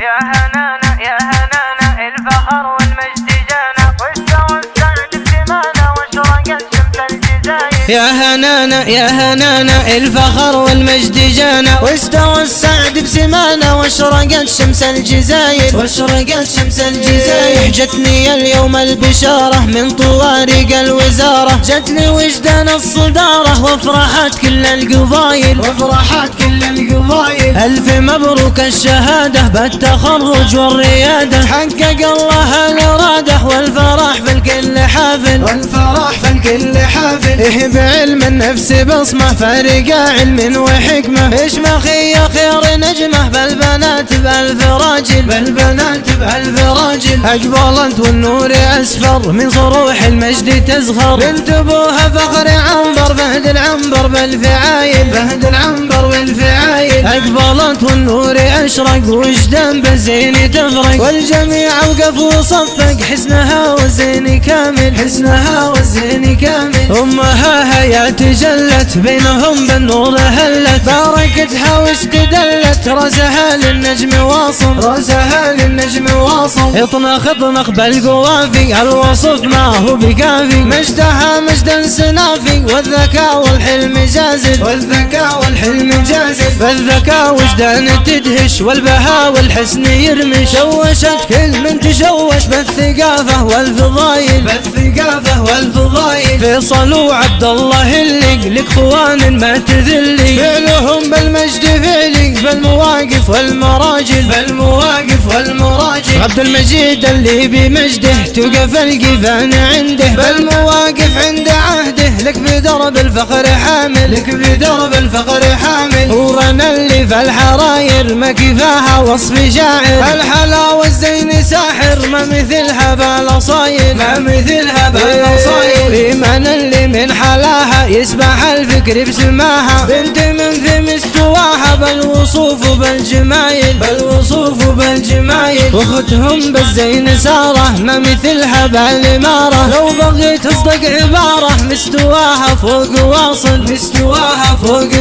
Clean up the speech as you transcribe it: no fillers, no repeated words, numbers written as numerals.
يا هنانا يا هنانا الفخر والمجد جانا، واستوى السعد بسمانا واشرقت شمس الجزاير. يا هنانا يا هنانا الفخر والمجد جانا، واستوى السعد بسمانا واشرقت شمس الجزاير، واشرقت شمس الجزاير. جتني اليوم البشارة من طوارق الوزارة، جتني وجدان الصدارة وافرحت كل القبايل، وافرحت كل القبايل. ألف مبروك الشهادة بالتخرج والريادة، حقق الله الإرادة والفرح في الكل حافل، والفرح في الكل حافل. بعلم النفس بصمة فارق علم وحكمة، اشمخي يا خير نجمة بالبنات بألف راجل، بالبنات بألف راجل. أقبلت والنور أسفر من صروح المجد تزخر، بنت أبوها فخر عنبر فهد العنبر بالفعايل، فهد العنبر بالفعايل. أقبلت والنور أشرق وجدان بالزين تفرق، والجميع وقف وصفق حسنها والزين كامل، حسنها والزين كامل. أمها هيا تجلت بينهم بالنور هلت، باركتها واستدلت راسها للنجم واصل، راسها للنجم واصل. اطنخ اطنخ بالقوافي الوصف ما هو بكافي، مجدها مجدا سنافي والذكاء والحلم جازل، والذكاء والحلم جازل. بالذكاء وجدان تدهش والبهاء والحسن يرمش، شوشت كل من تشوش بالثقافة والفضايل، بالثقافة والفضايل. فيصل وعبد الله اللي لك خوان ما تذلي، فعلهم بالمجد فعلي بالمواقف والمراجل، بالمواقف والمراجل. عبد المجيد اللي بمجده توقف القفان عنده، بالمواقف عند عهده لك بدرب الفخر حامل، لك بدرب الفخر حامل. ورنا اللي في الحراير ما كفاها وصف شاعر، الحلا والزين ساحر ما مثلها بالاصايل، ما مثلها بالاصايل. ايمان اللي من حلاها يسبح الفكر بسماها، بنت من في مستواها بالوصوف وبالجمايل، بالوصوف وبالجمايل. واختهم بالزين سارة ما مثلها بالإمارة، لو بغيت تصدق عبارة مستواها فوق واصل، مستواها فوق